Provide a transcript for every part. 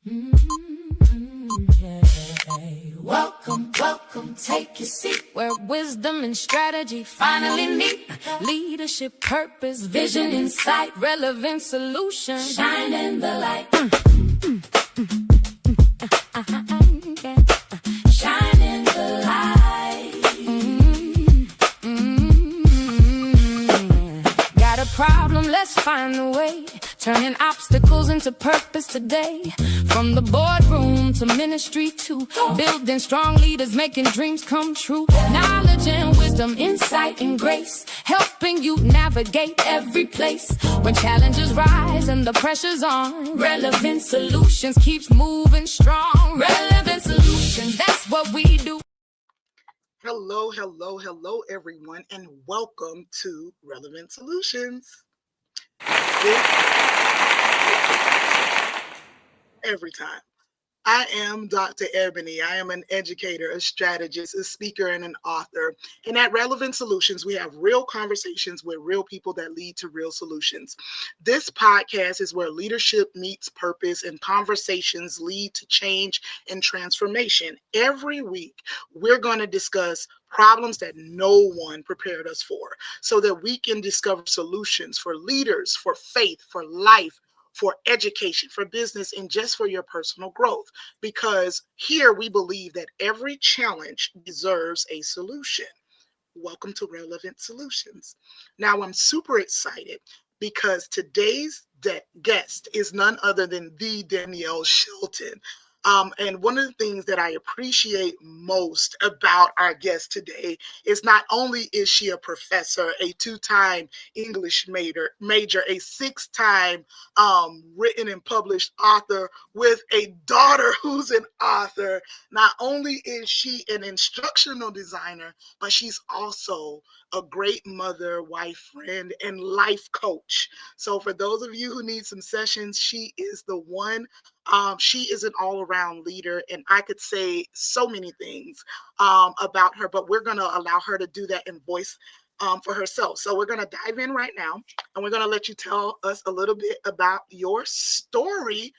Yeah. Welcome, welcome, take your seat. Where wisdom and strategy finally meet. Leadership, purpose, vision, insight, relevant solutions. Shine in the light. Yeah. Shine in the light. Got a problem? Let's find a way. Turning obstacles into purpose today. From the boardroom to ministry to building strong leaders, making dreams come true. Knowledge and wisdom, insight and grace, helping you navigate every place. When challenges rise and the pressure's on, relevant solutions keeps moving strong. Relevant solutions, that's what we do. Hello, hello, hello, everyone, and welcome to Relevant Solutions. Every time. I am Dr. Ebony. I am an educator, a strategist, a speaker, and an author. And at Relevant Solutions, we have real conversations with real people that lead to real solutions. This podcast is where leadership meets purpose and conversations lead to change and transformation. Every week, we're going to discuss problems that no one prepared us for so that we can discover solutions for leaders, for faith, for life, for education, for business, and just for your personal growth. Because here we believe that every challenge deserves a solution. Welcome to Relevant Solutions. Now, I'm super excited because today's guest is none other than the Danielle Shelton. And one of the things that I appreciate most about our guest today is not only is she a professor, a two-time English major, a six-time written and published author with a daughter who's an author. Not only is she an instructional designer, but she's also a great mother, wife, friend, and life coach. So for those of you who need some sessions, she is the one. She is an all-around leader, and I could say so many things about her, but we're going to allow her to do that in voice for herself. So we're going to dive in right now, and we're going to let you tell us a little bit about your story,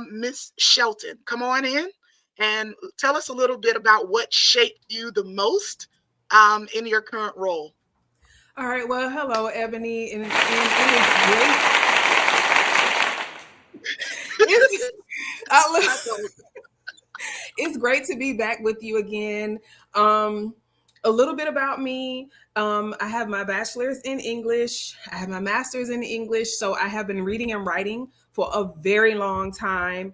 Miss Shelton. Come on in and tell us a little bit about what shaped you the most in your current role. All right. Well, hello, Ebony, and it is great. It's great to be back with you again. A little bit about me. I have my bachelor's in English. I have my master's in English. So I have been reading and writing for a very long time.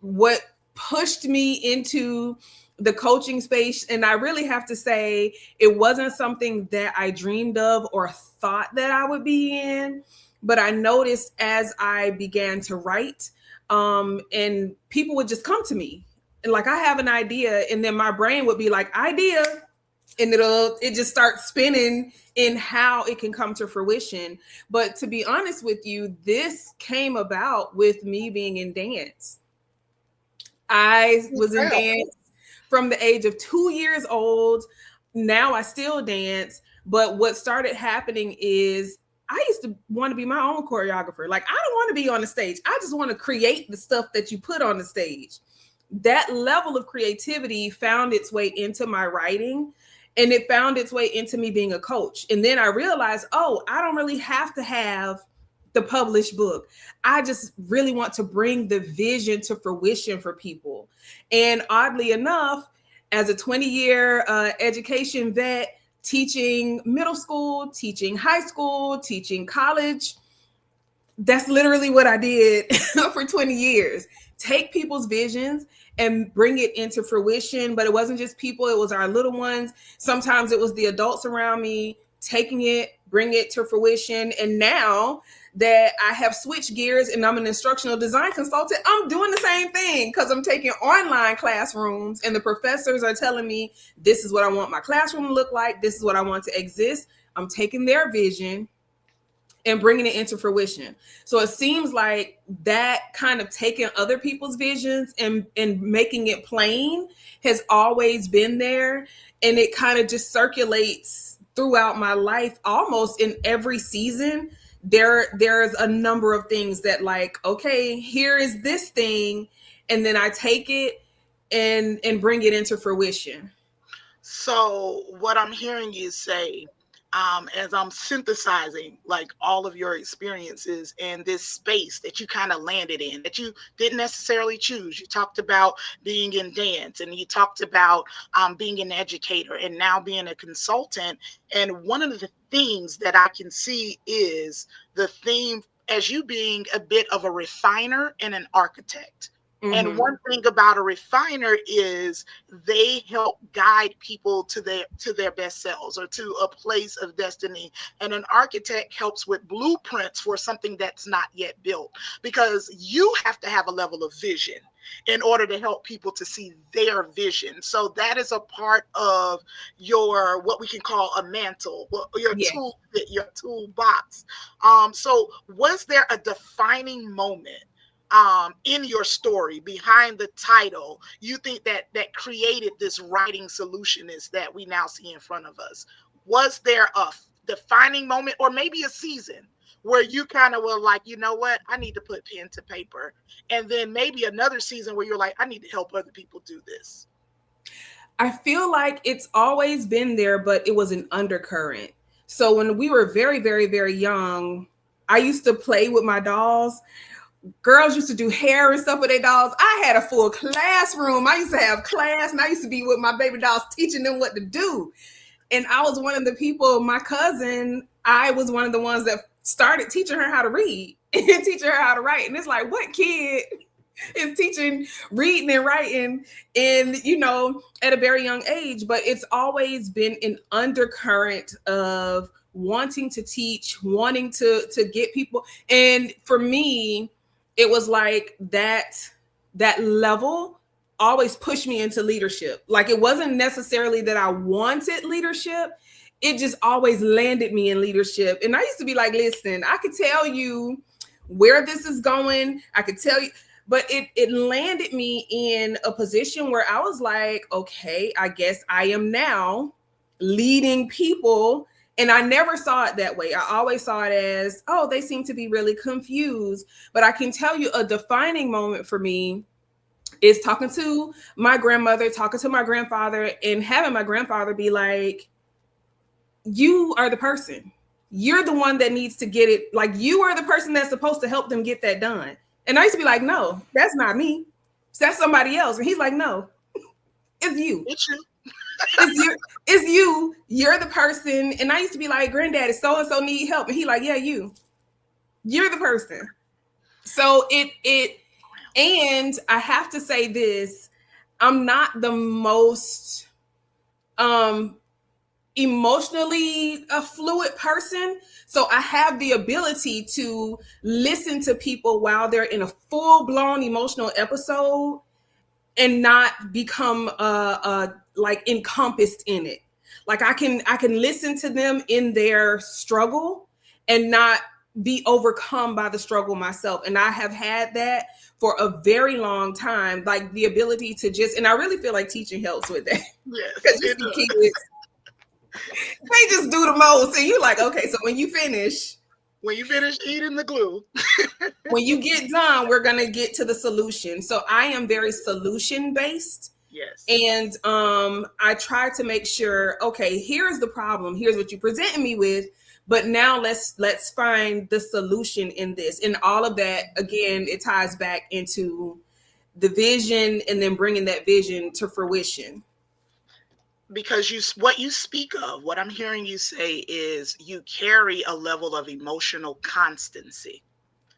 What pushed me into the coaching space, and I really have to say, it wasn't something that I dreamed of or thought that I would be in. But I noticed as I began to write, and people would just come to me. And like, I have an idea, and then my brain would be like, idea. And it just starts spinning in how it can come to fruition. But to be honest with you, this came about with me being in dance. I was in dance from the age of 2 years old. Now I still dance. But what started happening is I used to want to be my own choreographer. Like, I don't want to be on the stage. I just want to create the stuff that you put on the stage. That level of creativity found its way into my writing, and it found its way into me being a coach. And then I realized, I don't really have to have the published book. I just really want to bring the vision to fruition for people. And oddly enough, as a 20-year education vet, teaching middle school, teaching high school, teaching college, that's literally what I did for 20 years. Take people's visions and bring it into fruition. But it wasn't just people, it was our little ones. Sometimes it was the adults around me taking it, bring it to fruition. And now that I have switched gears and I'm an instructional design consultant, I'm doing the same thing because I'm taking online classrooms and the professors are telling me, this is what I want my classroom to look like. This is what I want to exist. I'm taking their vision and bringing it into fruition. So it seems like that kind of taking other people's visions and making it plain has always been there. And it kind of just circulates throughout my life, almost in every season. there's a number of things that like, okay, here is this thing, and then I take it and bring it into fruition. So what I'm hearing you say, as I'm synthesizing like all of your experiences in this space that you kind of landed in, that you didn't necessarily choose. You talked about being in dance, and you talked about being an educator, and now being a consultant. And one of the themes that I can see is the theme as you being a bit of a refiner and an architect. And one thing about a refiner is they help guide people to their best selves, or to a place of destiny. And an architect helps with blueprints for something that's not yet built, because you have to have a level of vision in order to help people to see their vision. So that is a part of your, what we can call a mantle, your toolkit, your toolbox. So was there a defining moment in your story behind the title you think that created this writing solutionist that we now see in front of us? Was there a defining moment, or maybe a season, where you kind of were like, you know what, I need to put pen to paper, and then maybe another season where you're like, I need to help other people do this? I feel like it's always been there, but it was an undercurrent. So when we were very, very, very young, I used to play with my dolls. Girls used to do hair and stuff with their dolls. I had a full classroom. I used to have class, and I used to be with my baby dolls teaching them what to do. And I was one of the people, my cousin, I was one of the ones that started teaching her how to read and teaching her how to write. And it's like, what kid is teaching reading and writing, and at a very young age? But it's always been an undercurrent of wanting to teach, wanting to get people. And for me, it was like that level always pushed me into leadership. Like, it wasn't necessarily that I wanted leadership. It just always landed me in leadership. And I used to be like, listen, I could tell you where this is going. I could tell you, but it landed me in a position where I was like, okay, I guess I am now leading people. And I never saw it that way. I always saw it as, oh, they seem to be really confused. But I can tell you a defining moment for me is talking to my grandmother, talking to my grandfather, and having my grandfather be like, you are the person. You're the one that needs to get it. Like, you are the person that's supposed to help them get that done. And I used to be like, no, that's not me. That's somebody else. And he's like, no, it's you. It's you. It's you. You're the person. And I used to be like, granddaddy, so-and-so need help. And he like, yeah, you're the person. So and I have to say this, I'm not the most emotionally fluid person. So I have the ability to listen to people while they're in a full-blown emotional episode and not become like encompassed in it. Like, I can listen to them in their struggle and not be overcome by the struggle myself. And I have had that for a very long time, like the ability to just, and I really feel like teaching helps with that. Yes, because kids, they just do the most. And you're like, okay, so when you finish eating the glue, when you get done, we're going to get to the solution. So I am very solution based. Yes. And I try to make sure, okay, here's the problem. Here's what you presented me with. But now let's find the solution in this. And all of that, again, it ties back into the vision and then bringing that vision to fruition. Because what you speak of, what I'm hearing you say is you carry a level of emotional constancy.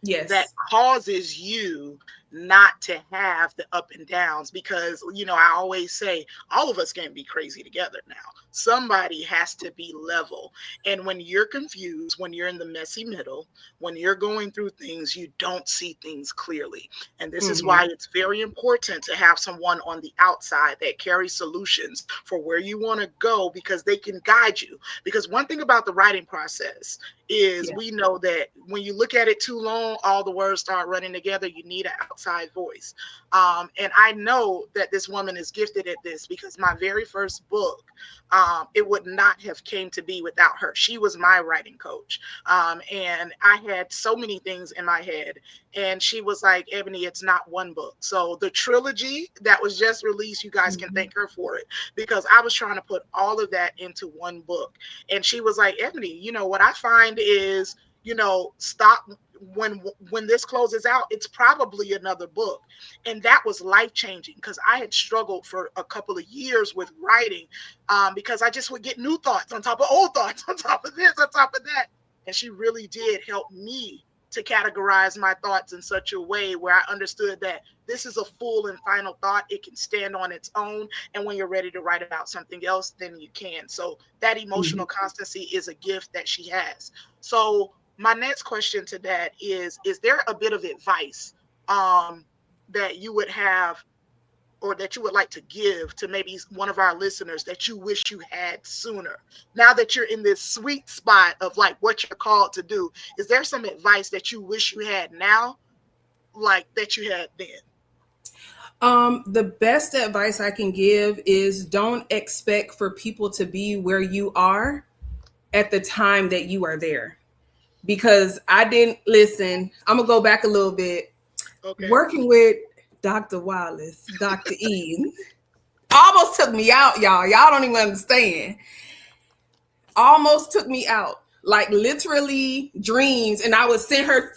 Yes. That causes you not to have the up and downs, because, I always say all of us can't be crazy together now. Somebody has to be level. And when you're confused, when you're in the messy middle, when you're going through things, you don't see things clearly. And this is why it's very important to have someone on the outside that carries solutions for where you want to go, because they can guide you. Because one thing about the writing process is Yeah. we know that when you look at it too long, all the words start running together. You need an outside voice. And I know that this woman is gifted at this, because my very first book, it would not have came to be without her. She was my writing coach. And I had so many things in my head. And she was like, Ebony, it's not one book. So the trilogy that was just released, you guys can thank her for it, because I was trying to put all of that into one book. And she was like, Ebony, you know, what I find is, you know, stop when this closes out, it's probably another book. And that was life-changing, because I had struggled for a couple of years with writing, because I just would get new thoughts on top of old thoughts, on top of this, on top of that. And she really did help me to categorize my thoughts in such a way where I understood that this is a full and final thought. It can stand on its own. And when you're ready to write about something else, then you can. So that emotional constancy is a gift that she has. So my next question to that is there a bit of advice that you would have, or that you would like to give to maybe one of our listeners that you wish you had sooner? Now that you're in this sweet spot of like what you're called to do, is there some advice that you wish you had now, like that you had then? The best advice I can give is don't expect for people to be where you are at the time that you are there. Because I didn't listen. I'm gonna go back a little bit. Okay. Working with Dr. Wallace, Dr. E, almost took me out, y'all. Y'all don't even understand. Almost took me out. Like literally dreams. And I would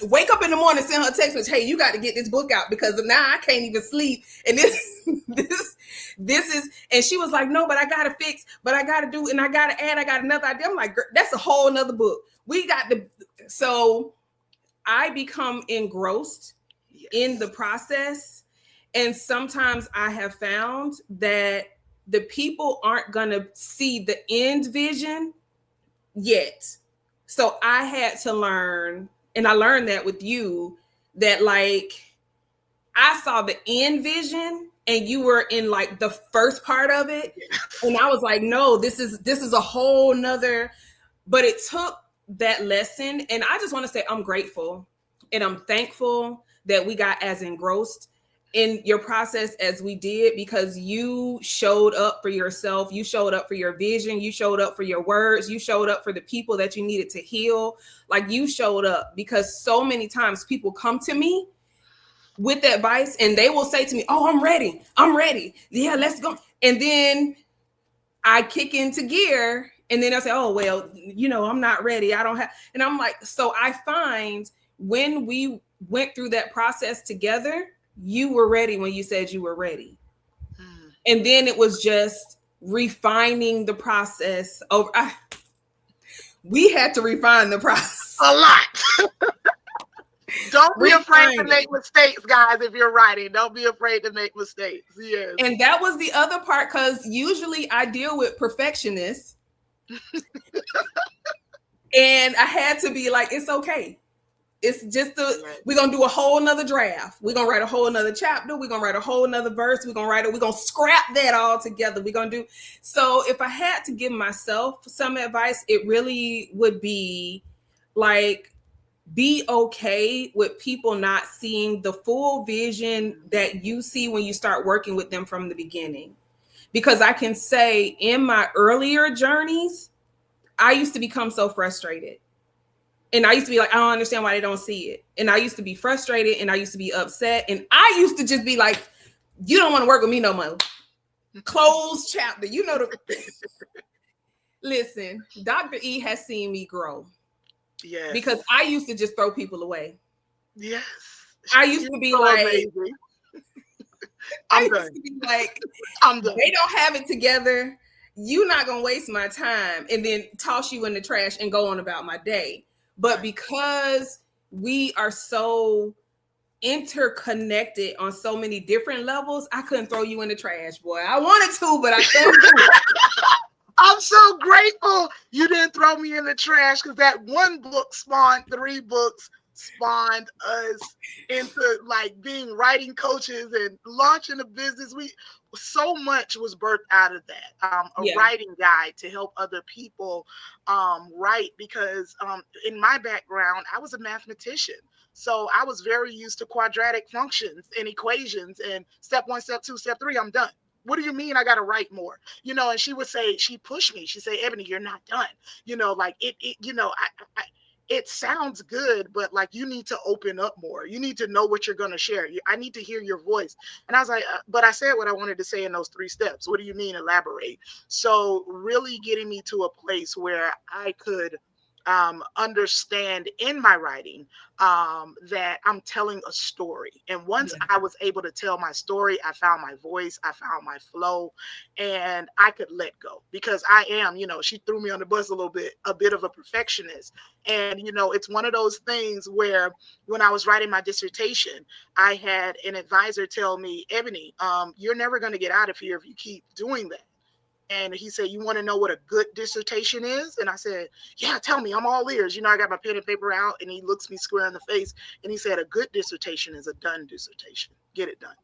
wake up in the morning, send her a text message, hey, you got to get this book out, because now I can't even sleep. And this is, and she was like, no, but I got to fix, but I got to do, and I got to add, I got another idea. I'm like, that's a whole nother book. So I become engrossed in the process. And sometimes I have found that the people aren't going to see the end vision yet. So I had to learn, and I learned that with you, that like I saw the end vision and you were in like the first part of it. And I was like, no, this is a whole nother, but it took that lesson. And I just want to say I'm grateful and I'm thankful that we got as engrossed in your process as we did, because you showed up for yourself. You showed up for your vision. You showed up for your words. You showed up for the people that you needed to heal. Like you showed up, because so many times people come to me with advice and they will say to me, oh, I'm ready. Yeah, let's go. And then I kick into gear and then I say, oh, well, you know, I'm not ready. I don't have, and I'm like, so I find when we went through that process together, you were ready when you said you were ready. And then it was just refining the process over. We had to refine the process a lot. Don't be afraid to make mistakes, guys. If you're writing, don't be afraid to make mistakes. Yes. And that was the other part, because usually I deal with perfectionists. And I had to be like, it's okay. It's just we're going to do a whole nother draft. We're going to write a whole nother chapter. We're going to write a whole nother verse. We're going to scrap that all together. We're going to do. So if I had to give myself some advice, it really would be like, be okay with people not seeing the full vision that you see when you start working with them from the beginning. Because I can say in my earlier journeys, I used to become so frustrated. And I used to be like, I don't understand why they don't see it. And I used to be frustrated and I used to be upset. And I used to just be like, you don't want to work with me no more. Closed chapter. You know, listen, Dr. E has seen me grow. Yes. Because I used to just throw people away. Yes. I used to be like, amazing. I'm done. To be like, I'm done. They don't have it together. You're not going to waste my time and then toss you in the trash and go on about my day. But because we are so interconnected on so many different levels, I couldn't throw you in the trash, boy. I wanted to, but I couldn't do it. I'm so grateful you didn't throw me in the trash, because that one book spawned 3 books, spawned us into like being writing coaches and launching a business. So much was birthed out of that. A writing guide to help other people write, because in my background, I was a mathematician. So I was very used to quadratic functions and equations and step 1, step 2, step 3, I'm done. What do you mean I got to write more? And she would say, she pushed me. She'd say, Ebony, you're not done. Like it sounds good, but like you need to open up more. You need to know what you're going to share. I need to hear your voice. And I was like, but I said what I wanted to say in those 3 steps. What do you mean elaborate? So really getting me to a place where I could understand in my writing that I'm telling a story. And once I was able to tell my story, I found my voice, I found my flow, and I could let go, because I am, she threw me on the bus a bit of a perfectionist. And, it's one of those things where when I was writing my dissertation, I had an advisor tell me, Ebony, you're never going to get out of here if you keep doing that. And he said, you want to know what a good dissertation is? And I said, yeah, tell me, I'm all ears. I got my pen and paper out, and he looks me square in the face and he said, a good dissertation is a done dissertation. Get it done.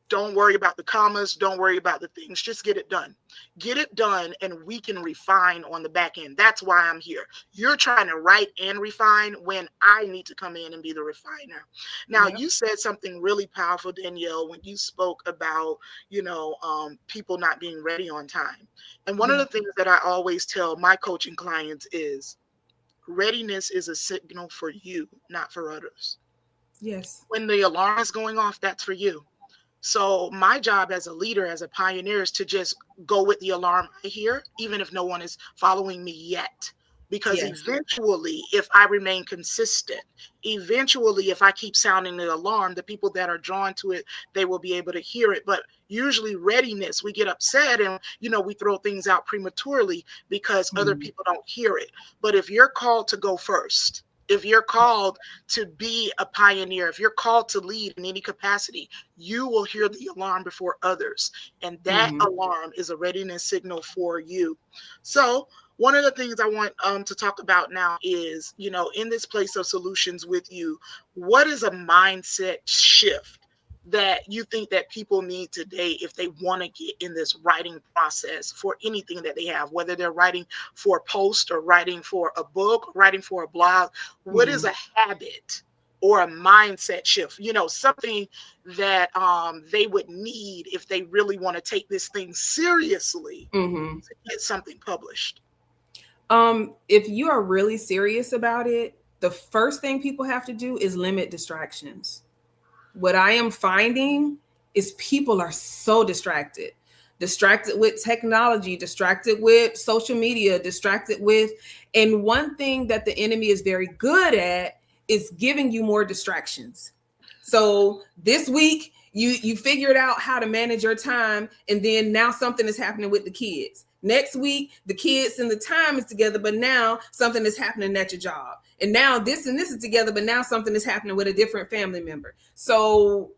Don't worry about the commas. Don't worry about the things. Just get it done. Get it done, and we can refine on the back end. That's why I'm here. You're trying to write and refine when I need to come in and be the refiner. Now, you said something really powerful, Danielle, when you spoke about, people not being ready on time. And one of the things that I always tell my coaching clients is readiness is a signal for you, not for others. Yes. When the alarm is going off, that's for you. So my job as a leader, as a pioneer, is to just go with the alarm I hear, even if no one is following me yet. Because eventually, if I remain consistent, eventually, if I keep sounding the alarm, the people that are drawn to it, they will be able to hear it. But usually readiness, we get upset and, we throw things out prematurely because other people don't hear it. But if you're called to go first, if you're called to be a pioneer, if you're called to lead in any capacity, you will hear the alarm before others. And that alarm is a readiness signal for you. So one of the things I want to talk about now is, in this place of solutions with you, what is a mindset shift that you think that people need today if they want to get in this writing process for anything that they have, whether they're writing for a post or writing for a book, or writing for a blog? What is a habit or a mindset shift, something that they would need if they really want to take this thing seriously to get something published? If you are really serious about it, the first thing people have to do is limit distractions. What I am finding is people are so distracted with technology, distracted with social media, distracted with, and one thing that the enemy is very good at is giving you more distractions. So this week you figured out how to manage your time, and then now something is happening with the kids. Next week, the kids and the time is together, but now something is happening at your job. And now this and this is together, but now something is happening with a different family member. So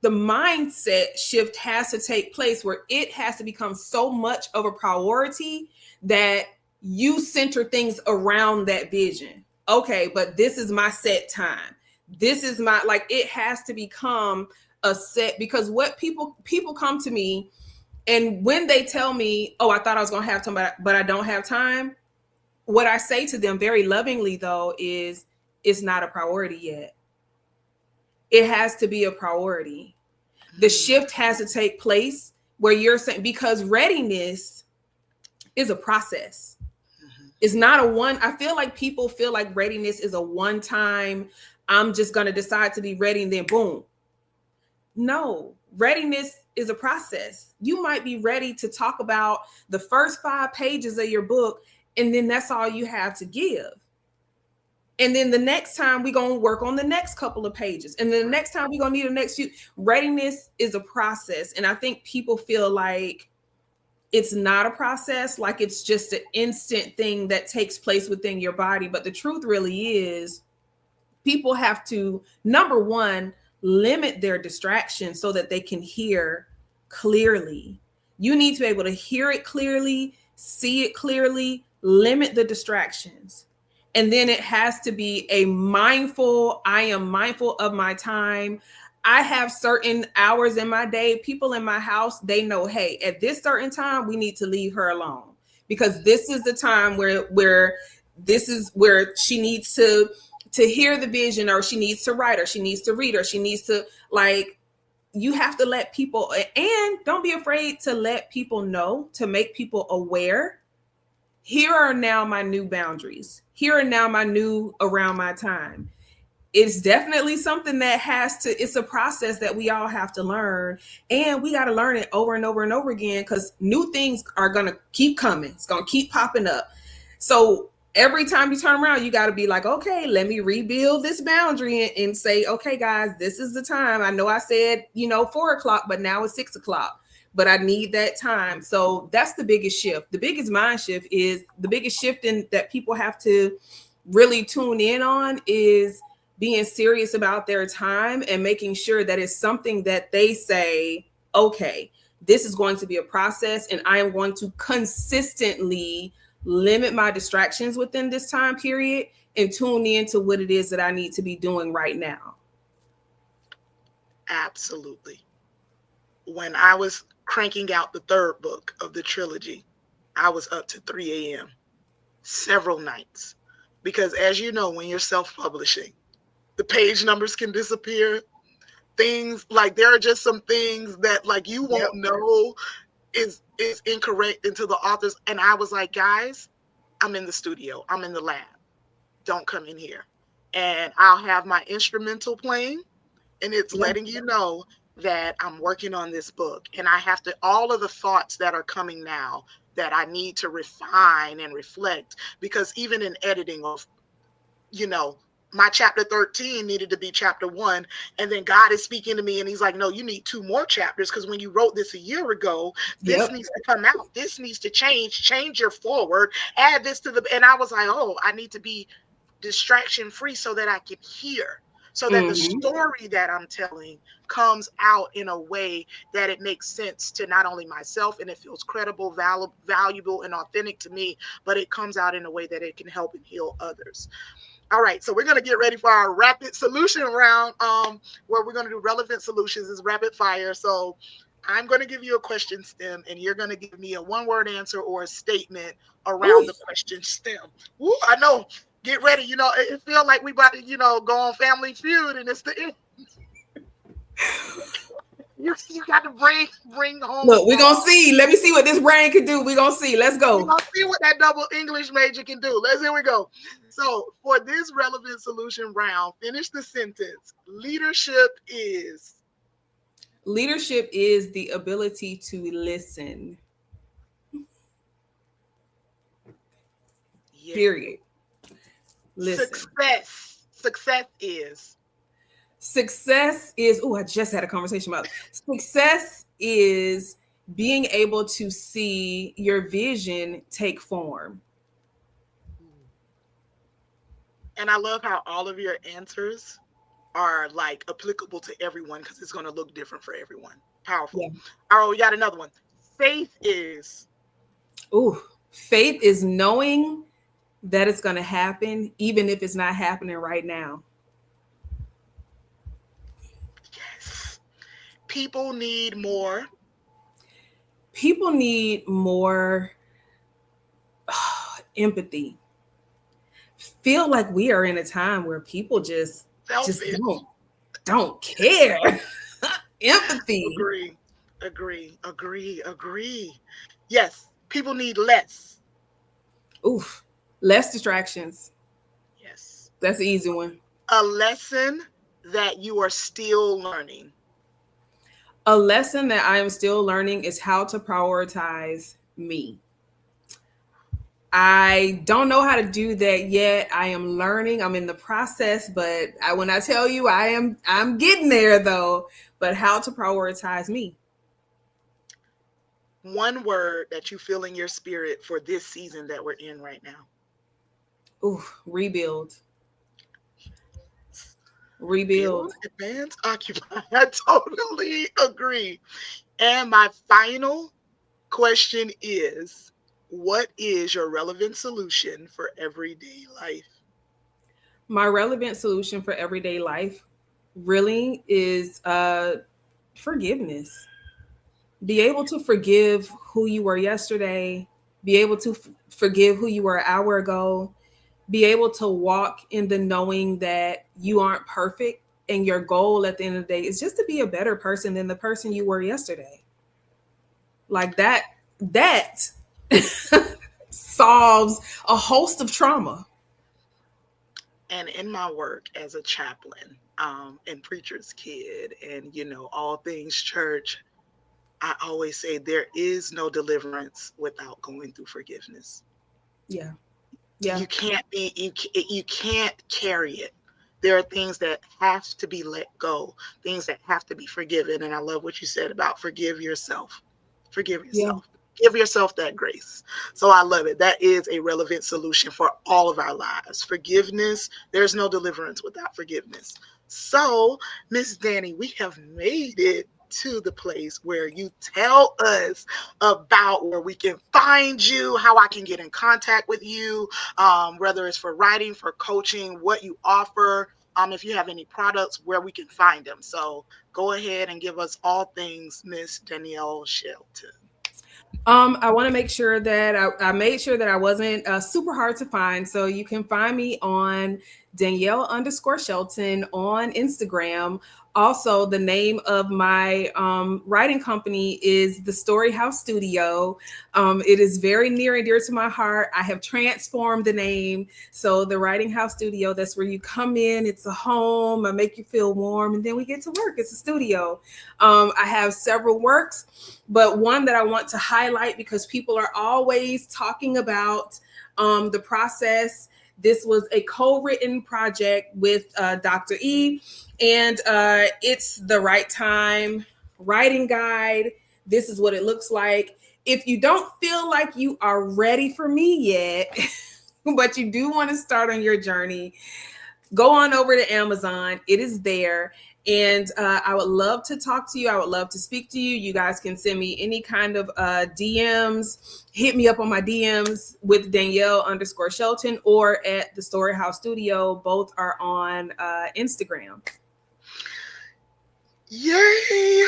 the mindset shift has to take place where it has to become so much of a priority that you center things around that vision. Okay, but this is my set time. This is my, it has to become a set, because what people come to me, and when they tell me, oh, I thought I was going to have time, but I don't have time, what I say to them very lovingly, though, is it's not a priority yet. It has to be a priority. The shift has to take place where you're saying, because readiness is a process. It's not a one. I feel like people feel like readiness is a one time, I'm just going to decide to be ready and then boom. No, readiness is a process. You might be ready to talk about the first 5 pages of your book, and then that's all you have to give. And then the next time we're going to work on the next couple of pages. And then the next time we're going to need the next few. Readiness is a process. And I think people feel like it's not a process, like it's just an instant thing that takes place within your body. But the truth really is people have to, number one, limit their distractions so that they can hear clearly. You need to be able to hear it clearly, see it clearly, limit the distractions. And then it has to be a mindful, I am mindful of my time. I have certain hours in my day. People in my house, they know, hey, at this certain time, we need to leave her alone because this is the time where this is where she needs to hear the vision, or she needs to write, or she needs to read, or she needs to, like, you have to let people, and don't be afraid to let people know, to make people aware. Here are now my new boundaries. Here are now my new around my time. It's definitely something that it's a process that we all have to learn. And we got to learn it over and over and over again, because new things are going to keep coming. It's going to keep popping up. So every time you turn around, you got to be like, okay, let me rebuild this boundary and say, okay, guys, this is the time. I know I said, 4:00, but now it's 6:00. But I need that time. So that's the biggest shift. The biggest mind shift is the biggest shift that people have to really tune in on is being serious about their time and making sure that it's something that they say, okay, this is going to be a process, and I am going to consistently limit my distractions within this time period and tune into what it is that I need to be doing right now. Absolutely. When I was cranking out the third book of the trilogy, I was up to 3 a.m. several nights. Because as you know, when you're self-publishing, the page numbers can disappear. Things like, there are just some things that like you won't know is incorrect until the authors. And I was like, guys, I'm in the studio. I'm in the lab. Don't come in here. And I'll have my instrumental playing, and it's letting you know that I'm working on this book. And I have to, all of the thoughts that are coming now that I need to refine and reflect, because even in editing of, my chapter 13 needed to be chapter 1. And then God is speaking to me and he's like, no, you need 2 more chapters. Because when you wrote this a year ago, this needs to come out. This needs to change your forward, add this to the, and I was like, oh, I need to be distraction free so that I can hear, so that the story that I'm telling comes out in a way that it makes sense to not only myself and it feels credible, valuable, and authentic to me, but it comes out in a way that it can help and heal others. All right, so we're going to get ready for our rapid solution round, where we're going to do relevant solutions. Is rapid fire. So I'm going to give you a question stem, and you're going to give me a 1-word answer or a statement around the question stem. Ooh, I know. Get ready. It feels like we about to, go on Family Feud, and it's the end. You got to bring home. Look, we're going to see. Let me see what this brain can do. We're going to see. Let's go. We're going to see what that double English major can do. Here we go. So for this relevant solution round, finish the sentence. Leadership is the ability to listen. Yes. Period. Listen. Success is, I just had a conversation about it. Success is being able to see your vision take form. And I love how all of your answers are like applicable to everyone, because it's going to look different for everyone. Powerful. Yeah. All right, we got another one. Faith is knowing that it's going to happen, even if it's not happening right now. Yes. People need more empathy. Feel like we are in a time where people just don't care. Empathy. Agree. Yes, people need less. Less distractions. Yes. That's the easy one. A lesson that you are still learning. A lesson that I am still learning is how to prioritize me. I don't know how to do that yet. I am learning. I'm in the process, but when I tell you I'm getting there though. But how to prioritize me. 1 word that you feel in your spirit for this season that we're in right now. Rebuild. Advance, occupy. I totally agree. And my final question is, what is your relevant solution for everyday life? My relevant solution for everyday life really is forgiveness. Be able to forgive who you were yesterday, be able to forgive who you were an hour ago, be able to walk in the knowing that you aren't perfect, and your goal at the end of the day is just to be a better person than the person you were yesterday. Like that solves a host of trauma. And in my work as a chaplain and preacher's kid and, all things church, I always say there is no deliverance without going through forgiveness. Yeah. You can't carry it. There are things that have to be let go, things that have to be forgiven. And I love what you said about forgive yourself. Forgive yourself. Yeah. Give yourself that grace. So I love it. That is a relevant solution for all of our lives. Forgiveness. There's no deliverance without forgiveness. So, Miss Danny, we have made it to the place where you tell us about where we can find you, how I can get in contact with you, whether it's for writing, for coaching, what you offer, if you have any products, where we can find them. So go ahead and give us all things, Miss Danielle Shelton. I want to make sure that I made sure that I wasn't super hard to find. So you can find me on Danielle_Shelton on Instagram. Also, the name of my writing company is The Story House Studio. It is very near and dear to my heart. I have transformed the name. So the Writing House Studio, that's where you come in. It's a home. I make you feel warm, and then we get to work. It's a studio. I have several works, but one that I want to highlight because people are always talking about the process. This was a co-written project with Dr. E, and it's the Right Time writing guide. This is what it looks like. If you don't feel like you are ready for me yet, but you do want to start on your journey, go on over to Amazon. It is there. And I would love to talk to you. I would love to speak to you. You guys can send me any kind of DMs. Hit me up on my DMs with Danielle_Shelton or at the Story House Studio. Both are on Instagram. Yay.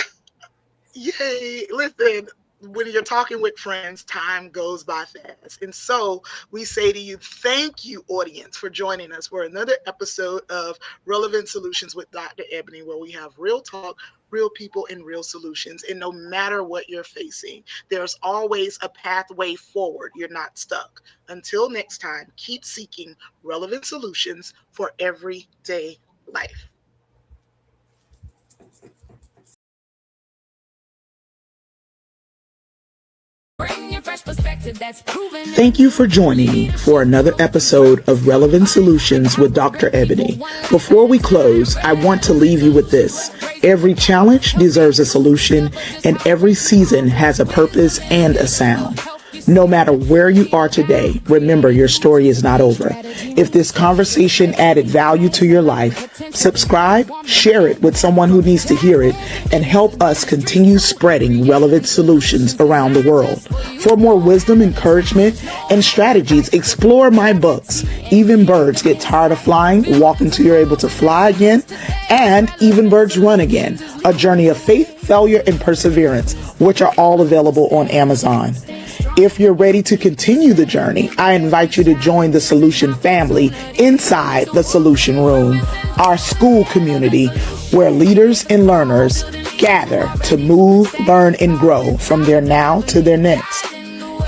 Yay. Listen, when you're talking with friends, time goes by fast. And so we say to you, thank you, audience, for joining us for another episode of Relevant Solutions with Dr. Ebony, where we have real talk, real people, and real solutions. And no matter what you're facing, there's always a pathway forward. You're not stuck. Until next time, keep seeking relevant solutions for everyday life. Thank you for joining me for another episode of Relevant Solutions with Dr. Ebony. Before we close, I want to leave you with this. Every challenge deserves a solution, and every season has a purpose and a sound. No matter where you are today, remember your story is not over. If this conversation added value to your life, subscribe, share it with someone who needs to hear it, and help us continue spreading relevant solutions around the world. For more wisdom, encouragement, and strategies, explore my books, Even Birds Get Tired of Flying, Walk Until You're Able to Fly Again, and Even Birds Run Again, A Journey of Faith, Failure, and Perseverance, which are all available on Amazon. If you're ready to continue the journey, I invite you to join the Solution family inside the Solution Room, our school community where leaders and learners gather to move, learn, and grow from their now to their next.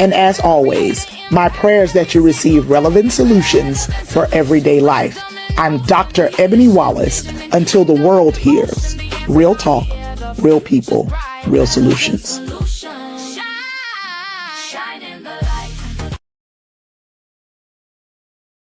And as always, my prayer is that you receive relevant solutions for everyday life. I'm Dr. Ebony Wallace. Until the world hears, real talk, real people, real solutions.